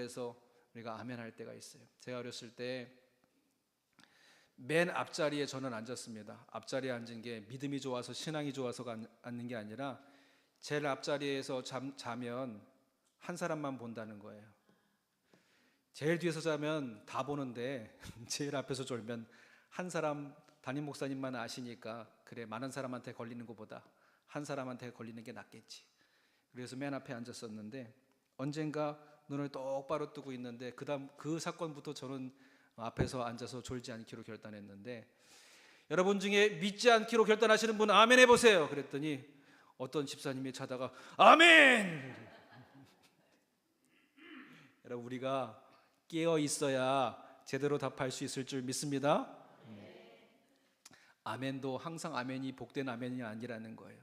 그래서 우리가 아멘 할 때가 있어요. 제가 어렸을 때 맨 앞자리에 저는 앉았습니다. 앞자리에 앉은 게 믿음이 좋아서 신앙이 좋아서가 앉는 게 아니라 제일 앞자리에서 자면 한 사람만 본다는 거예요. 제일 뒤에서 자면 다 보는데 제일 앞에서 졸면 한 사람, 담임 목사님만 아시니까 그래, 많은 사람한테 걸리는 것보다 한 사람한테 걸리는 게 낫겠지. 그래서 맨 앞에 앉았었는데 언젠가 눈을 똑바로 뜨고 있는데 그 사건부터 저는 앞에서 앉아서 졸지 않기로 결단했는데, 여러분 중에 믿지 않기로 결단하시는 분 아멘 해보세요. 그랬더니 어떤 집사님이 자다가 아멘. 여러분, 우리가 깨어 있어야 제대로 답할 수 있을 줄 믿습니다. 아멘도 항상 아멘이 복된 아멘이 아니라는 거예요.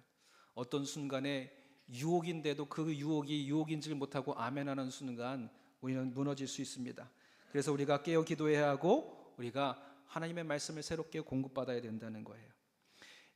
어떤 순간에 유혹인데도 그 유혹이 유혹인지를 못하고 아멘하는 순간 우리는 무너질 수 있습니다. 그래서 우리가 깨어 기도해야 하고 우리가 하나님의 말씀을 새롭게 공급받아야 된다는 거예요.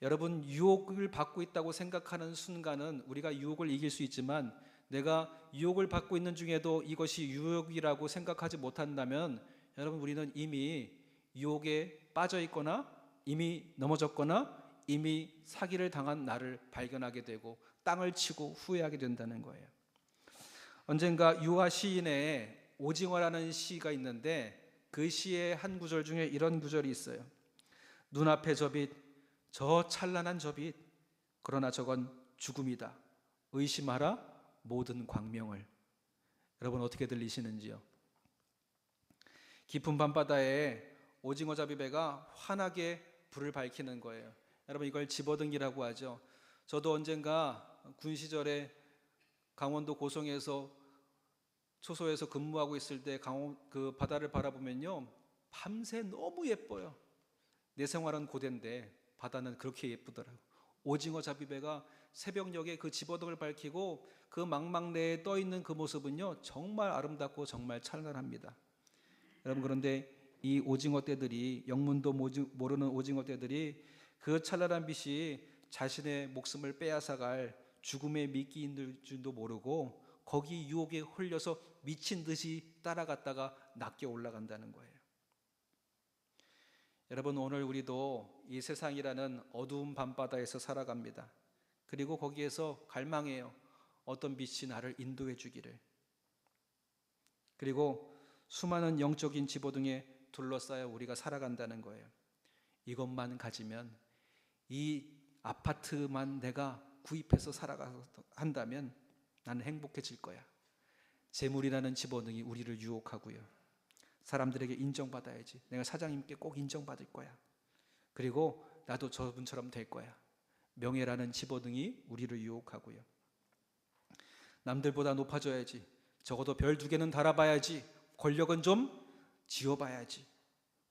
여러분, 유혹을 받고 있다고 생각하는 순간은 우리가 유혹을 이길 수 있지만, 내가 유혹을 받고 있는 중에도 이것이 유혹이라고 생각하지 못한다면 여러분, 우리는 이미 유혹에 빠져 있거나 이미 넘어졌거나 이미 사기를 당한 나를 발견하게 되고 땅을 치고 후회하게 된다는 거예요. 언젠가 유아 시인의 오징어라는 시가 있는데 그 시의 한 구절 중에 이런 구절이 있어요. 눈앞에 저 빛, 저 찬란한 저 빛, 그러나 저건 죽음이다. 의심하라 모든 광명을. 여러분, 어떻게 들리시는지요? 깊은 밤바다에 오징어 잡이배가 환하게 불을 밝히는 거예요. 여러분, 이걸 집어등기라고 하죠. 저도 언젠가 군 시절에 강원도 고성에서 초소에서 근무하고 있을 때 그 바다를 바라보면요, 밤새 너무 예뻐요. 내 생활은 고된데 바다는 그렇게 예쁘더라고요. 오징어 잡이배가 새벽녘에 그 집어등을 밝히고 그 망망대에 떠 있는 그 모습은요, 정말 아름답고 정말 찬란합니다. 여러분, 그런데 이 오징어 떼들이, 영문도 모르는 오징어 떼들이 그 찬란한 빛이 자신의 목숨을 빼앗아갈 죽음의 미끼인 줄도 모르고 거기 유혹에 홀려서 미친 듯이 따라갔다가 낮게 올라간다는 거예요. 여러분, 오늘 우리도 이 세상이라는 어두운 밤바다에서 살아갑니다. 그리고 거기에서 갈망해요. 어떤 빛이 나를 인도해 주기를. 그리고 수많은 영적인 집어등에 둘러싸여 우리가 살아간다는 거예요. 이것만 가지면, 이 아파트만 내가 구입해서 살아간다면 나는 행복해질 거야. 재물이라는 집어등이 우리를 유혹하고요. 사람들에게 인정받아야지. 내가 사장님께 꼭 인정받을 거야. 그리고 나도 저분처럼 될 거야. 명예라는 집어등이 우리를 유혹하고요. 남들보다 높아져야지. 적어도 별 2개는 달아봐야지. 권력은 좀 지어봐야지.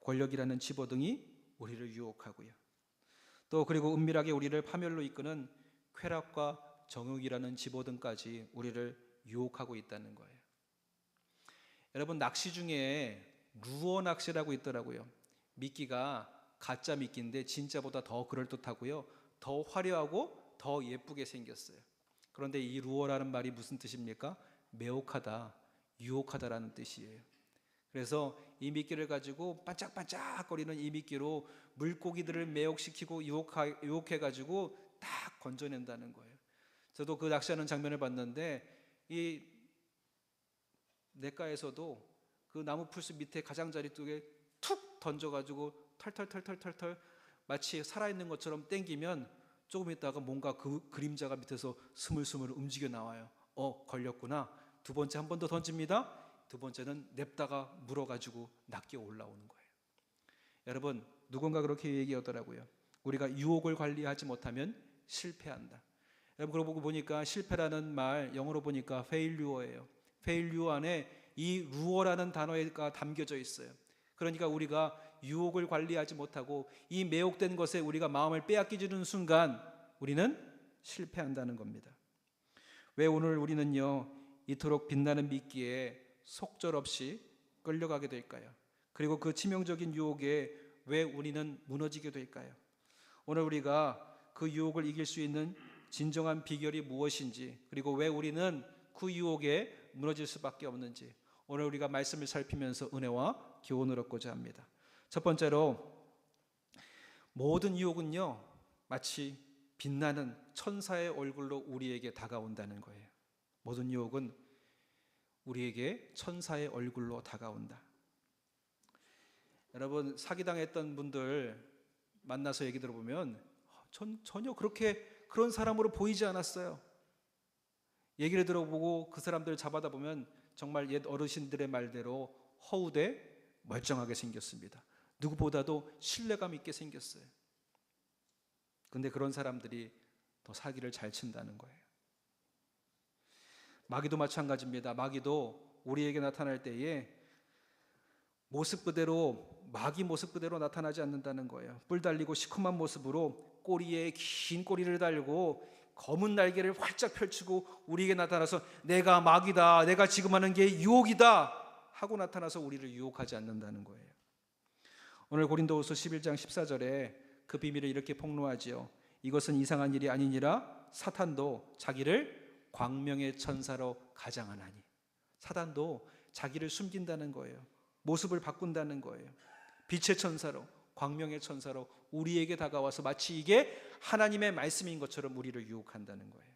권력이라는 집어등이 우리를 유혹하고요. 또 그리고 은밀하게 우리를 파멸로 이끄는 쾌락과 정욕이라는 집어등까지 우리를 유혹하고 있다는 거예요. 여러분, 낚시 중에 루어 낚시라고 있더라고요. 미끼가 가짜 미끼인데 진짜보다 더 그럴듯하고요, 더 화려하고 더 예쁘게 생겼어요. 그런데 이 루어라는 말이 무슨 뜻입니까? 매혹하다, 유혹하다라는 뜻이에요. 그래서 이 미끼를 가지고 반짝반짝거리는 이 미끼로 물고기들을 매혹시키고 유혹해가지고 딱 건져낸다는 거예요. 저도 그 낚시하는 장면을 봤는데 이 냇가에서도 그 나무 풀숲 밑에 가장자리 쪽에 툭 던져가지고 털털털털털 마치 살아있는 것처럼 땡기면 조금 있다가 뭔가 그 그림자가 밑에서 스물스물 움직여 나와요. 걸렸구나. 두 번째 한 번 더 던집니다. 두 번째는 냅다가 물어가지고 낚여 올라오는 거예요. 여러분, 누군가 그렇게 얘기하더라고요. 우리가 유혹을 관리하지 못하면 실패한다. 여러분, 그러고 보니까 실패라는 말 영어로 보니까 failure예요. failure 안에 이 루어라는 단어가 담겨져 있어요. 그러니까 우리가 유혹을 관리하지 못하고 이 매혹된 것에 우리가 마음을 빼앗기는 순간 우리는 실패한다는 겁니다. 왜 오늘 우리는요, 이토록 빛나는 미끼에 속절없이 끌려가게 될까요? 그리고 그 치명적인 유혹에 왜 우리는 무너지게 될까요? 오늘 우리가 그 유혹을 이길 수 있는 진정한 비결이 무엇인지, 그리고 왜 우리는 그 유혹에 무너질 수밖에 없는지, 오늘 우리가 말씀을 살피면서 은혜와 교훈을 얻고자 합니다. 첫 번째로, 모든 유혹은요 마치 빛나는 천사의 얼굴로 우리에게 다가온다는 거예요. 모든 유혹은 우리에게 천사의 얼굴로 다가온다. 여러분, 사기당했던 분들 만나서 얘기 들어보면 전혀 그런 사람으로 보이지 않았어요. 얘기를 들어보고 그 사람들을 잡아다 보면 정말 옛 어르신들의 말대로 허우대 멀쩡하게 생겼습니다. 누구보다도 신뢰감 있게 생겼어요. 근데 그런 사람들이 더 사기를 잘 친다는 거예요. 마귀도 마찬가지입니다. 마귀도 우리에게 나타날 때에 마귀 모습 그대로 나타나지 않는다는 거예요. 뿔 달리고 시커먼 모습으로 꼬리에 긴 꼬리를 달고 검은 날개를 활짝 펼치고 우리에게 나타나서 내가 마귀다, 내가 지금 하는 게 유혹이다 하고 나타나서 우리를 유혹하지 않는다는 거예요. 오늘 고린도후서 11장 14절에 그 비밀을 이렇게 폭로하지요. 이것은 이상한 일이 아니니라 사탄도 자기를 광명의 천사로 가장하나니. 사탄도 자기를 숨긴다는 거예요. 모습을 바꾼다는 거예요. 빛의 천사로, 광명의 천사로 우리에게 다가와서 마치 이게 하나님의 말씀인 것처럼 우리를 유혹한다는 거예요.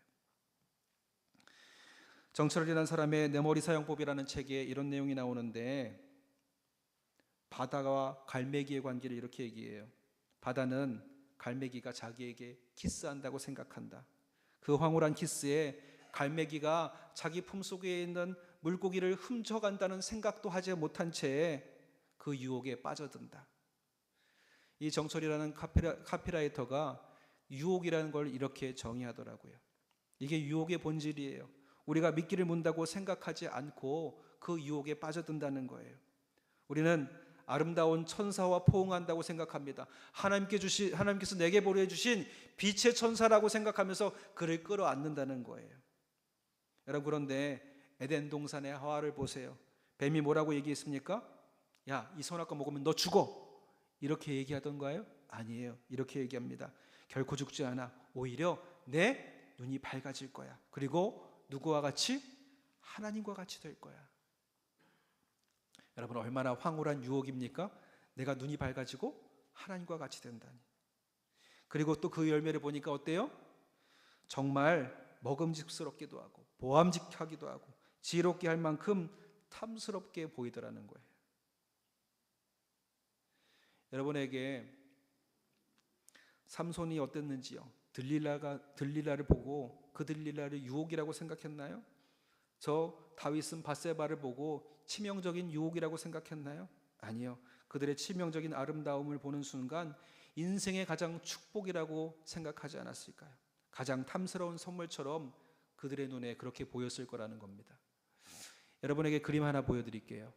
정철이라는 사람의 내 머리 사용법이라는 책에 이런 내용이 나오는데, 바다와 갈매기의 관계를 이렇게 얘기해요. 바다는 갈매기가 자기에게 키스한다고 생각한다. 그 황홀한 키스에 갈매기가 자기 품속에 있는 물고기를 훔쳐간다는 생각도 하지 못한 채 그 유혹에 빠져든다. 이 정철이라는 카피라이터가 유혹이라는 걸 이렇게 정의하더라고요. 이게 유혹의 본질이에요. 우리가 미끼를 문다고 생각하지 않고 그 유혹에 빠져든다는 거예요. 우리는 아름다운 천사와 포옹한다고 생각합니다. 하나님께서 내게 보내주신 빛의 천사라고 생각하면서 그를 끌어안는다는 거예요. 여러분, 그런데 에덴 동산의 하와를 보세요. 뱀이 뭐라고 얘기했습니까? 야, 이 선악과 먹으면 너 죽어, 이렇게 얘기하던가요? 아니에요. 이렇게 얘기합니다. 결코 죽지 않아. 오히려 내 눈이 밝아질 거야. 그리고 누구와 같이? 하나님과 같이 될 거야. 여러분, 얼마나 황홀한 유혹입니까? 내가 눈이 밝아지고 하나님과 같이 된다니. 그리고 또 그 열매를 보니까 어때요? 정말 먹음직스럽기도 하고 보암직하기도 하고 지혜롭게 할 만큼 탐스럽게 보이더라는 거예요. 여러분에게 삼손이 어땠는지요? 들릴라를 보고 그 들릴라를 유혹이라고 생각했나요? 저 다윗은 밧세바를 보고 치명적인 유혹이라고 생각했나요? 아니요. 그들의 치명적인 아름다움을 보는 순간 인생의 가장 축복이라고 생각하지 않았을까요? 가장 탐스러운 선물처럼 그들의 눈에 그렇게 보였을 거라는 겁니다. 여러분에게 그림 하나 보여드릴게요.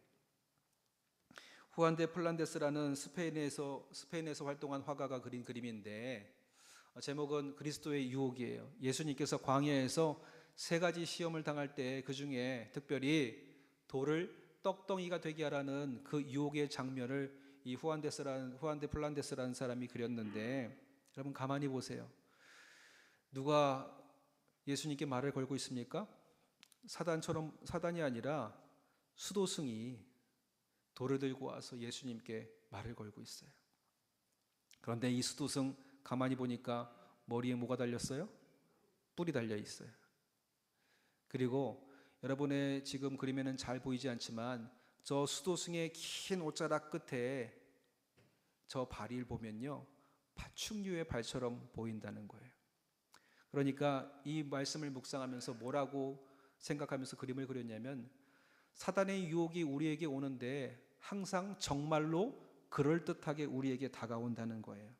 후안 데 플란데스라는 스페인에서 활동한 화가가 그린 그림인데, 제목은 그리스도의 유혹이에요. 예수님께서 광야에서 3가지 시험을 당할 때 그 중에 특별히 돌을 떡덩이가 되게 하라는 그 유혹의 장면을 이 후안 데 플란데스라는 사람이 그렸는데, 여러분 가만히 보세요. 누가 예수님께 말을 걸고 있습니까? 사단이 아니라 수도승이 돌을 들고 와서 예수님께 말을 걸고 있어요. 그런데 이 수도승 가만히 보니까 머리에 뭐가 달렸어요? 뿔이 달려 있어요. 그리고 여러분의 지금 그림에는 잘 보이지 않지만 저 수도승의 긴 옷자락 끝에 저 발을 보면요, 파충류의 발처럼 보인다는 거예요. 그러니까 이 말씀을 묵상하면서 뭐라고 생각하면서 그림을 그렸냐면, 사단의 유혹이 우리에게 오는데 항상 정말로 그럴듯하게 우리에게 다가온다는 거예요.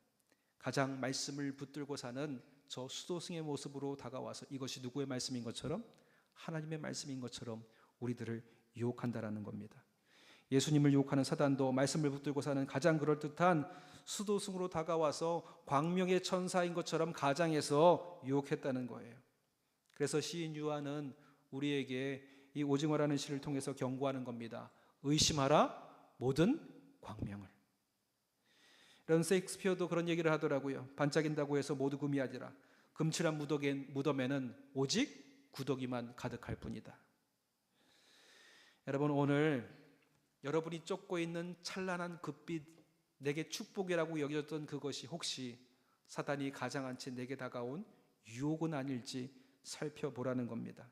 가장 말씀을 붙들고 사는 저 수도승의 모습으로 다가와서 이것이 누구의 말씀인 것처럼? 하나님의 말씀인 것처럼 우리들을 유혹한다라는 겁니다. 예수님을 유혹하는 사단도 말씀을 붙들고 사는 가장 그럴듯한 수도승으로 다가와서 광명의 천사인 것처럼 가장해서 유혹했다는 거예요. 그래서 시인 유한은 우리에게 이 오징어라는 시를 통해서 경고하는 겁니다. 의심하라 모든 광명을. 이런 셰익스피어도 그런 얘기를 하더라고요. 반짝인다고 해서 모두 금이아니라 금칠한 무덤에는 오직 구더기만 가득할 뿐이다. 여러분, 오늘 여러분이 쫓고 있는 찬란한 그 빛, 내게 축복이라고 여겨졌던 그것이 혹시 사단이 가장한 채 내게 다가온 유혹은 아닐지 살펴보라는 겁니다.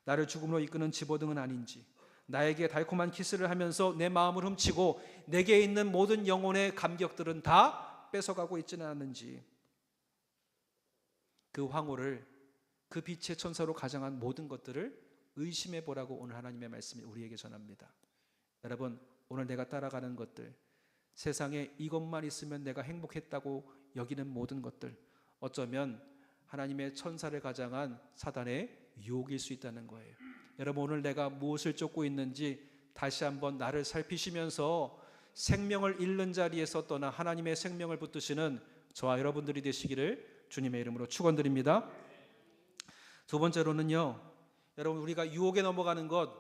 나를 죽음으로 이끄는 집어등은 아닌지, 나에게 달콤한 키스를 하면서 내 마음을 훔치고 내게 있는 모든 영혼의 감격들은 다 뺏어가고 있지는 않은지, 그 황홀을 그 빛의 천사로 가장한 모든 것들을 의심해 보라고 오늘 하나님의 말씀이 우리에게 전합니다. 여러분, 오늘 내가 따라가는 것들, 세상에 이것만 있으면 내가 행복했다고 여기는 모든 것들, 어쩌면 하나님의 천사를 가장한 사단의 유혹일 수 있다는 거예요. 여러분, 오늘 내가 무엇을 쫓고 있는지 다시 한번 나를 살피시면서 생명을 잃는 자리에서 떠나 하나님의 생명을 붙드시는 저와 여러분들이 되시기를 주님의 이름으로 축원드립니다. 두 번째로는요, 여러분, 우리가 유혹에 넘어가는 것,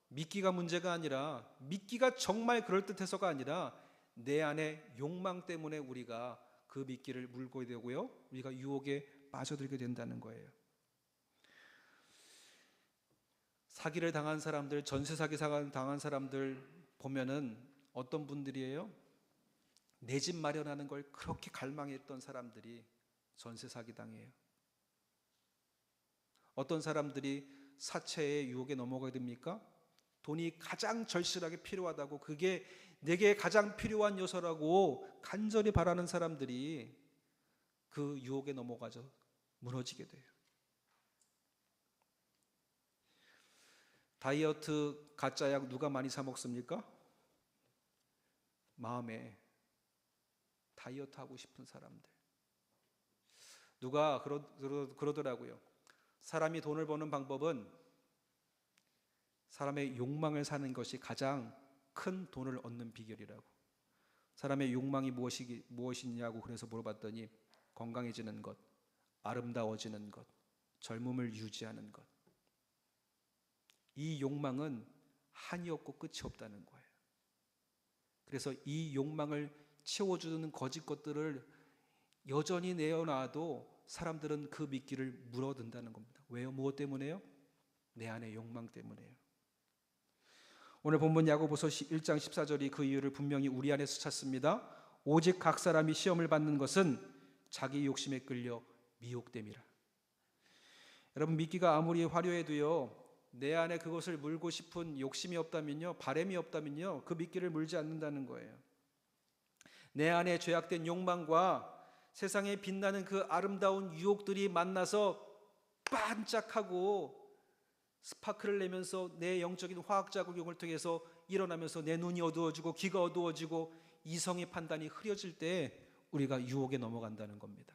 믿기가 문제가 아니라, 믿기가 정말 그럴듯해서가 아니라 내 안에 욕망 때문에 우리가 그 미끼를 물고 되고요, 우리가 유혹에 빠져들게 된다는 거예요. 사기를 당한 사람들, 전세 사기 당한 사람들 보면은 어떤 분들이에요? 내 집 마련하는 걸 그렇게 갈망했던 사람들이 전세 사기 당해요. 어떤 사람들이 사채의 유혹에 넘어가게 됩니까? 돈이 가장 절실하게 필요하다고, 그게 내게 가장 필요한 요소라고 간절히 바라는 사람들이 그 유혹에 넘어가서 무너지게 돼요. 다이어트 가짜약 누가 많이 사 먹습니까? 마음에 다이어트 하고 싶은 사람들. 누가 그러더라고요. 사람이 돈을 버는 방법은 사람의 욕망을 사는 것이 가장 큰 돈을 얻는 비결이라고. 사람의 욕망이 무엇이냐고 그래서 물어봤더니 건강해지는 것, 아름다워지는 것, 젊음을 유지하는 것. 이 욕망은 한이 없고 끝이 없다는 거예요. 그래서 이 욕망을 채워주는 거짓 것들을 여전히 내어놔도 사람들은 그 미끼를 물어든다는 겁니다. 왜요? 무엇 때문에요? 내 안의 욕망 때문에요. 오늘 본문 야고보서 1장 14절이 그 이유를 분명히 우리 안에서 찾습니다. 오직 각 사람이 시험을 받는 것은 자기 욕심에 끌려 미혹됨이라. 여러분, 미끼가 아무리 화려해도요, 내 안에 그것을 물고 싶은 욕심이 없다면요, 바람이 없다면요, 그 미끼를 물지 않는다는 거예요. 내 안에 죄악된 욕망과 세상에 빛나는 그 아름다운 유혹들이 만나서 반짝하고 스파크를 내면서 내 영적인 화학작용을 통해서 일어나면서 내 눈이 어두워지고 귀가 어두워지고 이성의 판단이 흐려질 때 우리가 유혹에 넘어간다는 겁니다.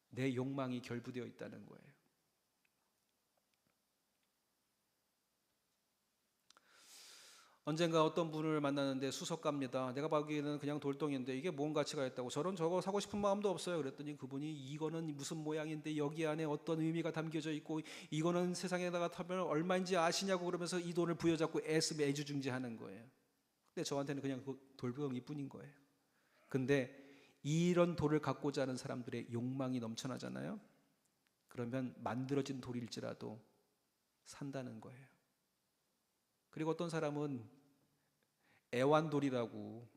내 욕망이 결부되어 있다는 거예요. 언젠가 어떤 분을 만났는데 수석가입니다. 내가 보기에는 그냥 돌덩이인데 이게 뭔 가치가 있다고, 저런 저거 사고 싶은 마음도 없어요. 그랬더니 그분이 이거는 무슨 모양인데 여기 안에 어떤 의미가 담겨져 있고 이거는 세상에다가 타면 얼마인지 아시냐고 그러면서 이 돈을 부여잡고 애지중지하는 거예요. 근데 저한테는 그냥 그 돌덩이뿐인 거예요. 근데 이런 돌을 갖고자 하는 사람들의 욕망이 넘쳐나잖아요. 그러면 만들어진 돌일지라도 산다는 거예요. 그리고 어떤 사람은 애완돌이라고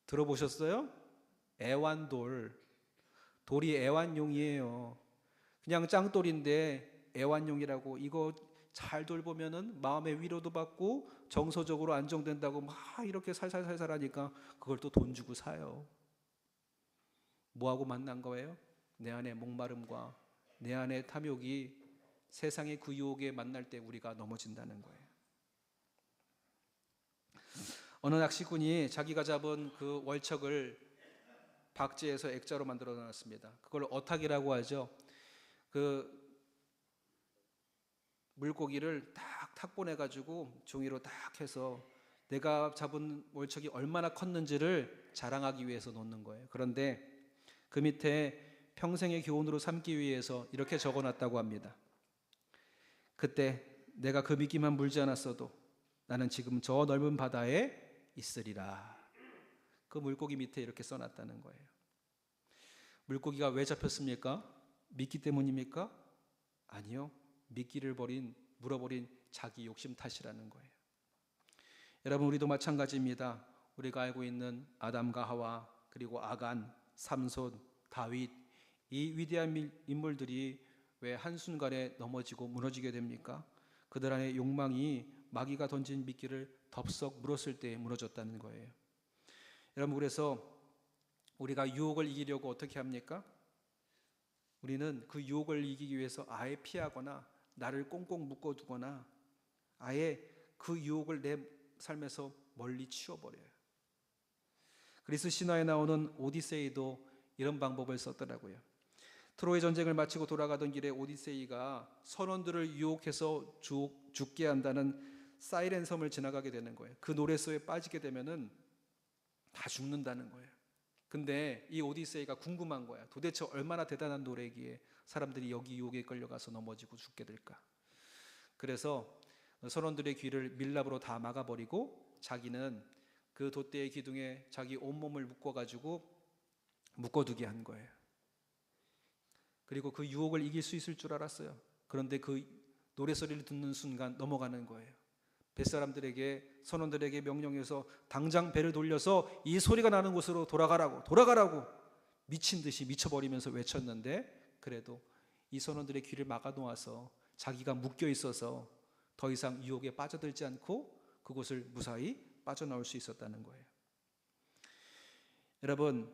들어보셨어요? 애완돌. 돌이 애완용이에요. 그냥 짱돌인데 애완용이라고. 이거 잘 돌보면은 마음의 위로도 받고 정서적으로 안정된다고 막 이렇게 살살살살 하니까 그걸 또 돈 주고 사요. 뭐하고 만난 거예요? 내 안의 목마름과 내 안의 탐욕이 세상의 그 유혹에 만날 때 우리가 넘어진다는 거예요. 어느 낚시꾼이 자기가 잡은 그 월척을 박지에서 액자로 만들어 놨습니다. 그걸 어탁이라고 하죠. 그 물고기를 딱 탁보내 가지고 종이로 딱 해서 내가 잡은 월척이 얼마나 컸는지를 자랑하기 위해서 놓는 거예요. 그런데 그 밑에 평생의 교훈으로 삼기 위해서 이렇게 적어놨다고 합니다. 그때 내가 그 미끼만 물지 않았어도 나는 지금 저 넓은 바다에 있으리라. 그 물고기 밑에 이렇게 써놨다는 거예요. 물고기가 왜 잡혔습니까? 미끼 때문입니까? 아니요. 미끼를 버린 물어버린 자기 욕심 탓이라는 거예요. 여러분, 우리도 마찬가지입니다. 우리가 알고 있는 아담과 하와, 그리고 아간, 삼손, 다윗, 이 위대한 인물들이 왜 한순간에 넘어지고 무너지게 됩니까? 그들 안에 욕망이 마귀가 던진 미끼를 덥석 물었을 때 무너졌다는 거예요. 여러분, 그래서 우리가 유혹을 이기려고 어떻게 합니까? 우리는 그 유혹을 이기기 위해서 아예 피하거나 나를 꽁꽁 묶어두거나 아예 그 유혹을 내 삶에서 멀리 치워버려요. 그리스 신화에 나오는 오디세이도 이런 방법을 썼더라고요. 트로이 전쟁을 마치고 돌아가던 길에 오디세이가 선원들을 유혹해서 죽게 한다는 사이렌 섬을 지나가게 되는 거예요. 그 노래소에 빠지게 되면은 다 죽는다는 거예요. 근데 이 오디세이가 궁금한 거야. 도대체 얼마나 대단한 노래기에 사람들이 여기 유혹에 끌려가서 넘어지고 죽게 될까? 그래서 선원들의 귀를 밀랍으로 다 막아버리고 자기는 그 돛대의 기둥에 자기 온몸을 묶어두게 한 거예요. 그리고 그 유혹을 이길 수 있을 줄 알았어요. 그런데 그 노래소리를 듣는 순간 넘어가는 거예요. 뱃사람들에게, 선원들에게 명령해서 당장 배를 돌려서 이 소리가 나는 곳으로 돌아가라고 미친 듯이 미쳐버리면서 외쳤는데, 그래도 이 선원들의 귀를 막아놓아서 자기가 묶여 있어서 더 이상 유혹에 빠져들지 않고 그곳을 무사히 빠져나올 수 있었다는 거예요. 여러분,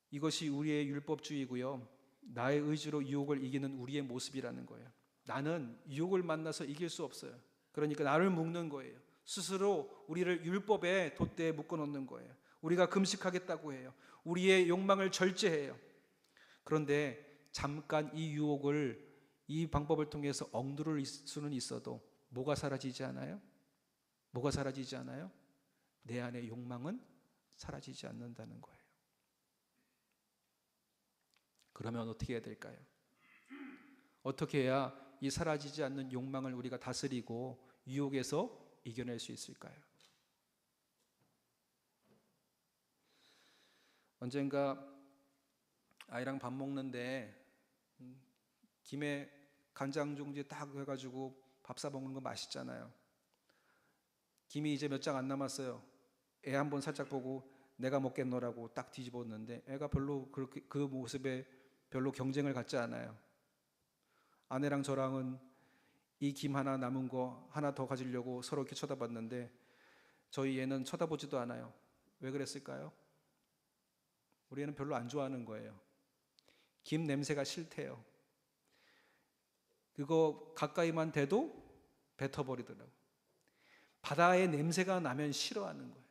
이것이 우리의 율법주의고요, 나의 의지로 유혹을 이기는 우리의 모습이라는 거예요. 나는 유혹을 만나서 이길 수 없어요. 그러니까 나를 묶는 거예요. 스스로 우리를 율법의 돛대에 묶어놓는 거예요. 우리가 금식하겠다고 해요. 우리의 욕망을 절제해요. 그런데 잠깐 이 유혹을, 이 방법을 통해서 억누를 수는 있어도 뭐가 사라지지 않아요? 뭐가 사라지지 않아요? 내 안의 욕망은 사라지지 않는다는 거예요. 그러면 어떻게 해야 될까요? 어떻게 해야 이 사라지지 않는 욕망을 우리가 다스리고 유혹에서 이겨낼 수 있을까요? 언젠가 아이랑 밥 먹는데 김에 간장 종지에 딱 해가지고 밥 사 먹는 거 맛있잖아요. 김이 이제 몇 장 안 남았어요. 애 한번 살짝 보고 내가 먹겠노라고 딱 뒤집었는데 애가 별로 그렇게 그 모습에 별로 경쟁을 갖지 않아요. 아내랑 저랑은 이 김 하나 남은 거 하나 더 가지려고 서로 이렇게 쳐다봤는데 저희 애는 쳐다보지도 않아요. 왜 그랬을까요? 우리 애는 별로 안 좋아하는 거예요. 김 냄새가 싫대요. 그거 가까이만 대도 뱉어버리더라고요. 바다의 냄새가 나면 싫어하는 거예요.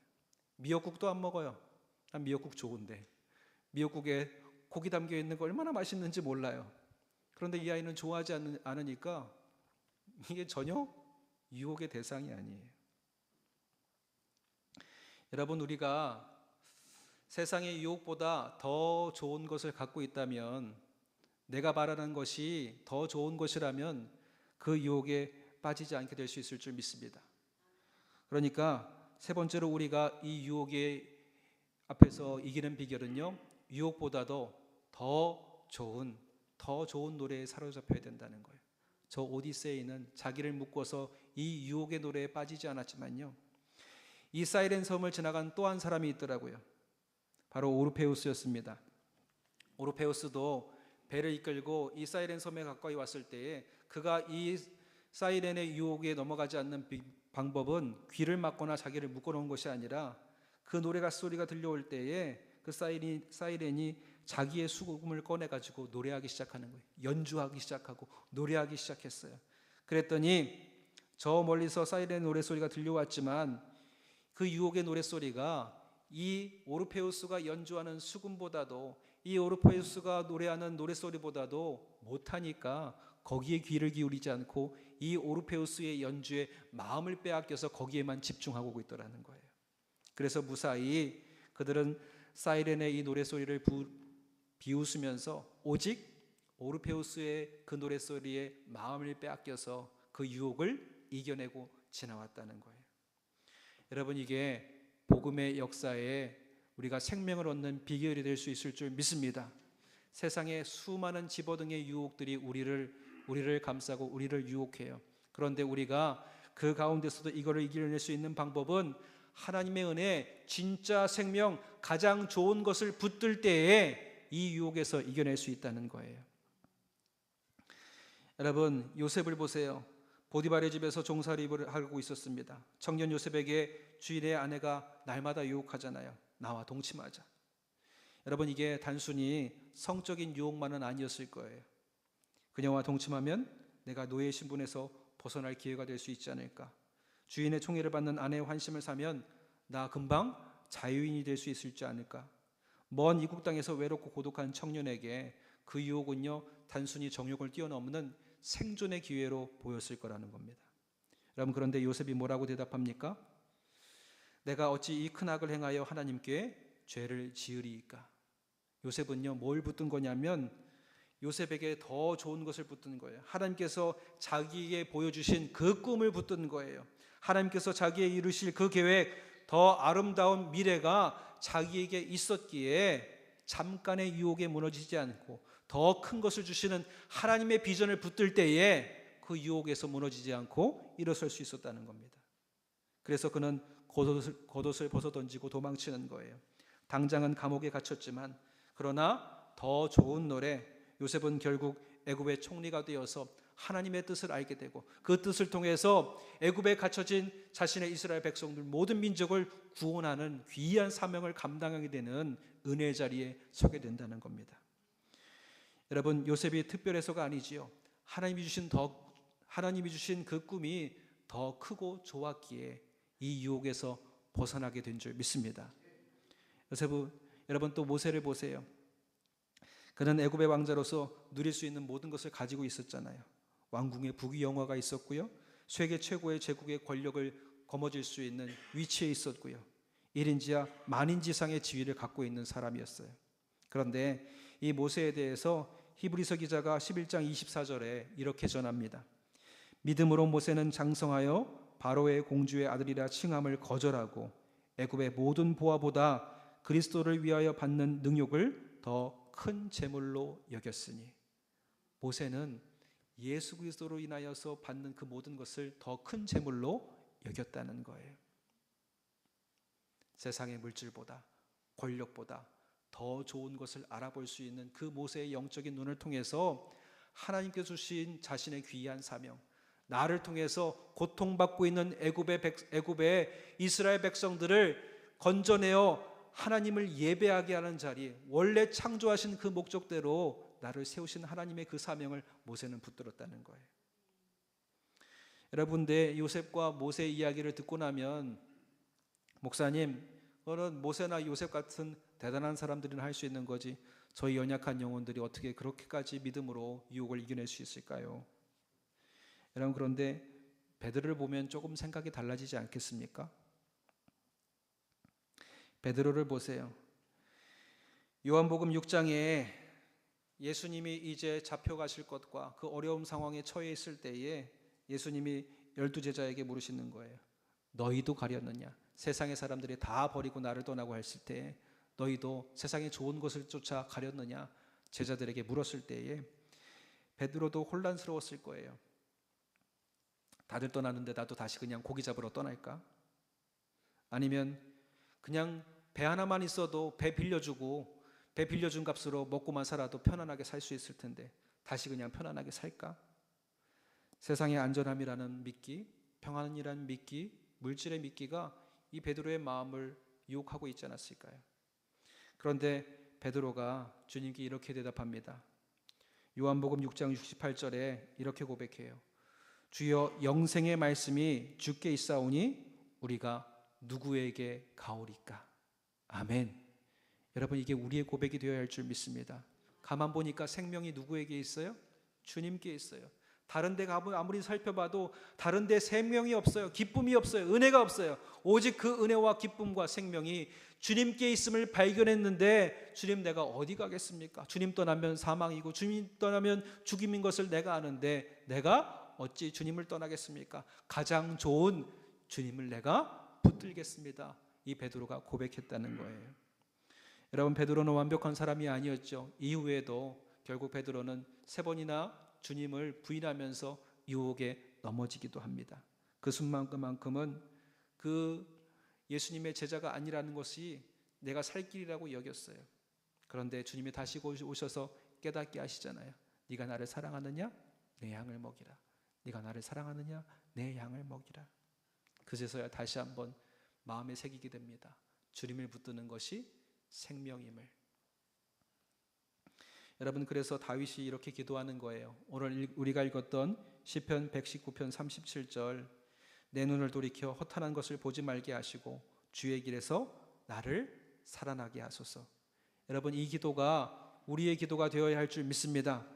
미역국도 안 먹어요. 난 미역국 좋은데 미역국에 고기 담겨 있는 거 얼마나 맛있는지 몰라요. 그런데 이 아이는 좋아하지 않으니까 이게 전혀 유혹의 대상이 아니에요. 여러분, 우리가 세상의 유혹보다 더 좋은 것을 갖고 있다면, 내가 바라는 것이 더 좋은 것이라면 그 유혹에 빠지지 않게 될 수 있을 줄 믿습니다. 그러니까 세 번째로 우리가 이 유혹의 앞에서 이기는 비결은요, 유혹보다도 더 좋은 노래에 사로잡혀야 된다는 거예요. 저 오디세이는 자기를 묶어서 이 유혹의 노래에 빠지지 않았지만요, 이 사이렌 섬을 지나간 또 한 사람이 있더라고요. 바로 오르페우스였습니다. 오르페우스도 배를 이끌고 이 사이렌 섬에 가까이 왔을 때에 그가 이 사이렌의 유혹에 넘어가지 않는 방법은 귀를 막거나 자기를 묶어놓은 것이 아니라 그 노래가 소리가 들려올 때에 그 사이렌이 자기의 수금을 꺼내가지고 노래하기 시작하는 거예요. 연주하기 시작하고 노래하기 시작했어요. 그랬더니 저 멀리서 사이렌 노래소리가 들려왔지만 그 유혹의 노래소리가 이 오르페우스가 연주하는 수금보다도, 이 오르페우스가 노래하는 노래소리보다도 못하니까 거기에 귀를 기울이지 않고 이 오르페우스의 연주에 마음을 빼앗겨서 거기에만 집중하고 있더라는 거예요. 그래서 무사히 그들은 사이렌의 이 노래소리를 비웃으면서 오직 오르페우스의 그 노래소리에 마음을 빼앗겨서 그 유혹을 이겨내고 지나왔다는 거예요. 여러분, 이게 복음의 역사에 우리가 생명을 얻는 비결이 될 수 있을 줄 믿습니다. 세상의 수많은 집어등의 유혹들이 우리를 감싸고 우리를 유혹해요. 그런데 우리가 그 가운데서도 이거를 이겨낼 수 있는 방법은 하나님의 은혜, 진짜 생명, 가장 좋은 것을 붙들 때에 이 유혹에서 이겨낼 수 있다는 거예요. 여러분, 요셉을 보세요. 보디발의 집에서 종살이를 하고 있었습니다. 청년 요셉에게 주인의 아내가 날마다 유혹하잖아요. 나와 동침하자. 여러분, 이게 단순히 성적인 유혹만은 아니었을 거예요. 그녀와 동침하면 내가 노예 신분에서 벗어날 기회가 될 수 있지 않을까. 주인의 총애를 받는 아내의 환심을 사면 나 금방 자유인이 될 수 있을지 않을까. 먼 이국 땅에서 외롭고 고독한 청년에게 그 유혹은요, 단순히 정욕을 뛰어넘는 생존의 기회로 보였을 거라는 겁니다. 여러분, 그런데 요셉이 뭐라고 대답합니까? 내가 어찌 이 큰 악을 행하여 하나님께 죄를 지으리이까. 요셉은요, 뭘 붙든 거냐면 요셉에게 더 좋은 것을 붙든 거예요. 하나님께서 자기에게 보여주신 그 꿈을 붙든 거예요. 하나님께서 자기에게 이루실 그 계획, 더 아름다운 미래가 자기에게 있었기에 잠깐의 유혹에 무너지지 않고 더 큰 것을 주시는 하나님의 비전을 붙들 때에 그 유혹에서 무너지지 않고 일어설 수 있었다는 겁니다. 그래서 그는 겉옷을 벗어 던지고 도망치는 거예요. 당장은 감옥에 갇혔지만 그러나 더 좋은 노래, 요셉은 결국 애굽의 총리가 되어서 하나님의 뜻을 알게 되고 그 뜻을 통해서 애굽에 갇혀진 자신의 이스라엘 백성들 모든 민족을 구원하는 귀한 사명을 감당하게 되는 은혜의 자리에 서게 된다는 겁니다. 여러분, 요셉이 특별해서가 아니지요. 하나님이 주신 그 꿈이 더 크고 좋았기에 이 유혹에서 벗어나게 된 줄 믿습니다. 여러분, 또 모세를 보세요. 그는 애굽의 왕자로서 누릴 수 있는 모든 것을 가지고 있었잖아요. 왕궁에 부귀영화가 있었고요. 세계 최고의 제국의 권력을 거머쥘 수 있는 위치에 있었고요. 1인지하 만인지상의 지위를 갖고 있는 사람이었어요. 그런데 이 모세에 대해서 히브리서 기자가 11장 24절에 이렇게 전합니다. 믿음으로 모세는 장성하여 바로의 공주의 아들이라 칭함을 거절하고 애굽의 모든 보화보다 그리스도를 위하여 받는 능욕을 더 큰 재물로 여겼으니, 모세는 예수 그리스도로 인하여서 받는 그 모든 것을 더 큰 재물로 여겼다는 거예요. 세상의 물질보다, 권력보다 더 좋은 것을 알아볼 수 있는 그 모세의 영적인 눈을 통해서 하나님께 주신 자신의 귀한 사명, 나를 통해서 고통받고 있는 애굽의 이스라엘 백성들을 건져내어 하나님을 예배하게 하는 자리, 원래 창조하신 그 목적대로 나를 세우신 하나님의 그 사명을 모세는 붙들었다는 거예요. 여러분들, 요셉과 모세의 이야기를 듣고 나면 목사님, 그거는 모세나 요셉 같은 대단한 사람들이나 할 수 있는 거지 저희 연약한 영혼들이 어떻게 그렇게까지 믿음으로 유혹을 이겨낼 수 있을까요? 여러분, 그런데 베드로를 보면 조금 생각이 달라지지 않겠습니까? 베드로를 보세요. 요한복음 6장에 예수님이 이제 잡혀가실 것과 그 어려운 상황에 처해 있을 때에 예수님이 12제자에게 물으시는 거예요. 너희도 가렸느냐? 세상의 사람들이 다 버리고 나를 떠나고 했을 때 너희도 세상의 좋은 것을 쫓아 가렸느냐? 제자들에게 물었을 때에 베드로도 혼란스러웠을 거예요. 다들 떠나는데 나도 다시 그냥 고기 잡으러 떠날까? 아니면 그냥 배 하나만 있어도 배 빌려주고 배 빌려준 값으로 먹고만 살아도 편안하게 살 수 있을 텐데 다시 그냥 편안하게 살까? 세상의 안전함이라는 미끼, 평안이라는 미끼, 물질의 미끼가 이 베드로의 마음을 유혹하고 있지 않았을까요? 그런데 베드로가 주님께 이렇게 대답합니다. 요한복음 6장 68절에 이렇게 고백해요. 주여, 영생의 말씀이 주께 있사오니 우리가 누구에게 가오리까? 아멘. 여러분, 이게 우리의 고백이 되어야 할 줄 믿습니다. 가만 보니까 생명이 누구에게 있어요? 주님께 있어요. 다른 데 가면 아무리 살펴봐도 다른 데 생명이 없어요. 기쁨이 없어요. 은혜가 없어요. 오직 그 은혜와 기쁨과 생명이 주님께 있음을 발견했는데 주님, 내가 어디 가겠습니까? 주님 떠나면 사망이고 주님 떠나면 죽임인 것을 내가 아는데 내가 어찌 주님을 떠나겠습니까? 가장 좋은 주님을 내가 붙들겠습니다. 이 베드로가 고백했다는 거예요. 여러분, 베드로는 완벽한 사람이 아니었죠. 이후에도 결국 베드로는 3번이나 주님을 부인하면서 유혹에 넘어지기도 합니다. 그 순간만큼은 그 예수님의 제자가 아니라는 것이 내가 살 길이라고 여겼어요. 그런데 주님이 다시 오셔서 깨닫게 하시잖아요. 네가 나를 사랑하느냐? 내 양을 먹이라. 네가 나를 사랑하느냐? 내 양을 먹이라. 그제서야 다시 한번 마음에 새기게 됩니다. 주님을 붙드는 것이 생명임을. 여러분, 그래서 다윗이 이렇게 기도하는 거예요. 오늘 우리가 읽었던 시편 119편 37절, 내 눈을 돌이켜 허탄한 것을 보지 말게 하시고 주의 길에서 나를 살아나게 하소서. 여러분, 이 기도가 우리의 기도가 되어야 할 줄 믿습니다.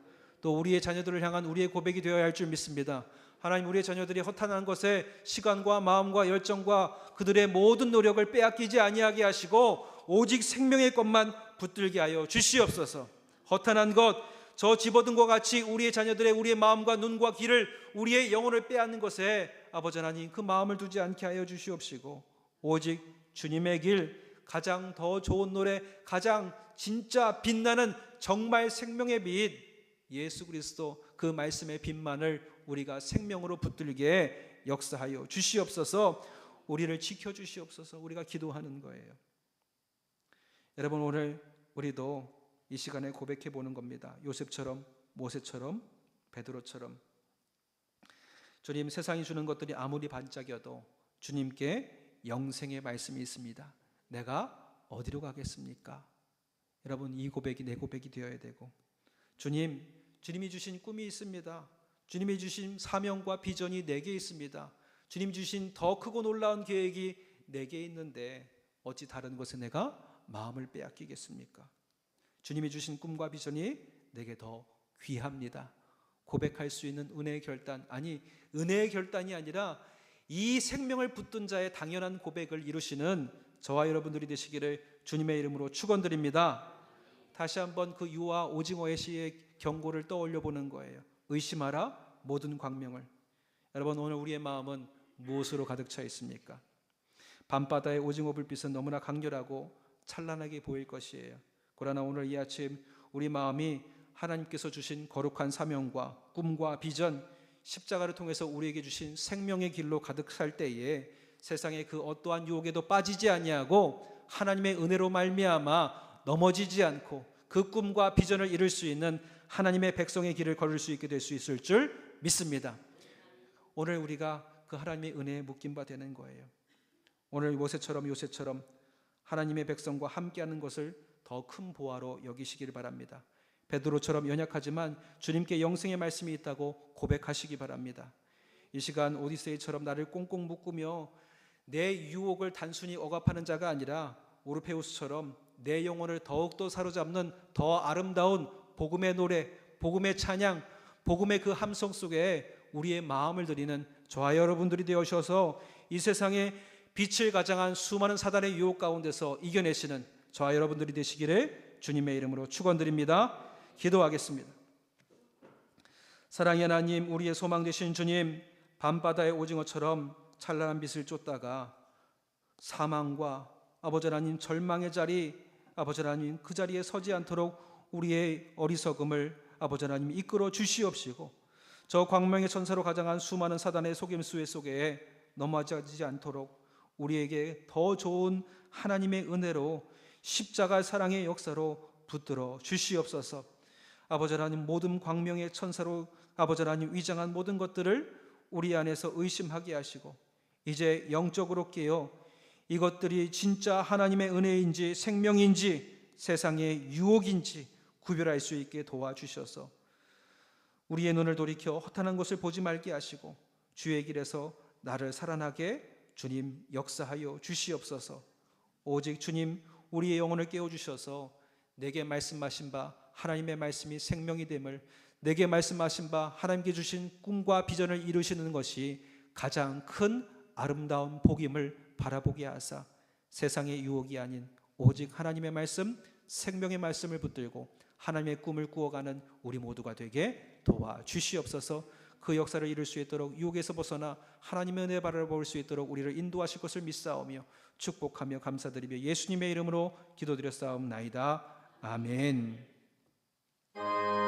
또 우리의 자녀들을 향한 우리의 고백이 되어야 할 줄 믿습니다. 하나님, 우리의 자녀들이 허탄한 것에 시간과 마음과 열정과 그들의 모든 노력을 빼앗기지 아니하게 하시고 오직 생명의 것만 붙들게 하여 주시옵소서. 허탄한 것, 저 집어든 것 같이 우리의 자녀들의 우리의 마음과 눈과 귀를, 우리의 영혼을 빼앗는 것에 아버지 하나님 그 마음을 두지 않게 하여 주시옵시고 오직 주님의 길, 가장 더 좋은 노래, 가장 진짜 빛나는 정말 생명의 빛 예수 그리스도, 그 말씀의 빛만을 우리가 생명으로 붙들게 역사하여 주시옵소서. 우리를 지켜주시옵소서. 우리가 기도하는 거예요. 여러분, 오늘 우리도 이 시간에 고백해 보는 겁니다. 요셉처럼, 모세처럼, 베드로처럼. 주님, 세상이 주는 것들이 아무리 반짝여도 주님께 영생의 말씀이 있습니다. 내가 어디로 가겠습니까? 여러분, 이 고백이 내 고백이 되어야 되고, 주님이 주신 꿈이 있습니다. 주님이 주신 사명과 비전이 내게 있습니다. 주님 주신 더 크고 놀라운 계획이 내게 있는데 어찌 다른 것에 내가 마음을 빼앗기겠습니까? 주님이 주신 꿈과 비전이 내게 더 귀합니다. 고백할 수 있는 은혜의 결단, 아니 은혜의 결단이 아니라 이 생명을 붙든 자의 당연한 고백을 이루시는 저와 여러분들이 되시기를 주님의 이름으로 축원드립니다. 다시 한번 그 유아 오징어의 시의 경고를 떠올려 보는 거예요. 의심하라 모든 광명을. 여러분, 오늘 우리의 마음은 무엇으로 가득 차 있습니까? 밤바다의 오징어 불빛은 너무나 강렬하고 찬란하게 보일 것이에요. 그러나 오늘 이 아침 우리 마음이 하나님께서 주신 거룩한 사명과 꿈과 비전, 십자가를 통해서 우리에게 주신 생명의 길로 가득 찰 때에 세상의 그 어떠한 유혹에도 빠지지 아니하고 하나님의 은혜로 말미암아 넘어지지 않고 그 꿈과 비전을 이룰 수 있는 하나님의 백성의 길을 걸을 수 있게 될 수 있을 줄 믿습니다. 오늘 우리가 그 하나님의 은혜에 묶인 바 되는 거예요. 오늘 모세처럼 요셉처럼 하나님의 백성과 함께하는 것을 더 큰 보화로 여기시기를 바랍니다. 베드로처럼 연약하지만 주님께 영생의 말씀이 있다고 고백하시기 바랍니다. 이 시간 오디세이처럼 나를 꽁꽁 묶으며 내 유혹을 단순히 억압하는 자가 아니라 오르페우스처럼 내 영혼을 더욱더 사로잡는 더 아름다운 복음의 노래, 복음의 찬양, 복음의 그 함성 속에 우리의 마음을 드리는 저와 여러분들이 되어셔서 이 세상에 빛을 가장한 수많은 사단의 유혹 가운데서 이겨내시는 저와 여러분들이 되시기를 주님의 이름으로 축원드립니다. 기도하겠습니다. 사랑의 하나님, 우리의 소망 되신 주님, 밤바다의 오징어처럼 찬란한 빛을 쫓다가 사망과 아버지 하나님 절망의 자리, 아버지 하나님 그 자리에 서지 않도록 우리의 어리석음을 아버지 하나님 이끌어 주시옵시고 저 광명의 천사로 가장한 수많은 사단의 속임수의 속에 넘어지지 않도록 우리에게 더 좋은 하나님의 은혜로 십자가 사랑의 역사로 붙들어 주시옵소서. 아버지 하나님, 모든 광명의 천사로 아버지 하나님 위장한 모든 것들을 우리 안에서 의심하게 하시고 이제 영적으로 깨어 이것들이 진짜 하나님의 은혜인지 생명인지 세상의 유혹인지 구별할 수 있게 도와주셔서 우리의 눈을 돌이켜 허탄한 것을 보지 말게 하시고 주의 길에서 나를 살아나게 주님 역사하여 주시옵소서. 오직 주님 우리의 영혼을 깨워주셔서 내게 말씀하신 바 하나님의 말씀이 생명이 됨을, 내게 말씀하신 바 하나님께 주신 꿈과 비전을 이루시는 것이 가장 큰 아름다운 복임을 바라보게 하사 세상의 유혹이 아닌 오직 하나님의 말씀, 생명의 말씀을 붙들고 하나님의 꿈을 꾸어가는 우리 모두가 되게 도와주시옵소서. 그 역사를 이룰 수 있도록 유혹에서 벗어나 하나님의 은혜 바라볼 수 있도록 우리를 인도하실 것을 믿사오며 축복하며 감사드리며 예수님의 이름으로 기도드렸사옵나이다. 아멘.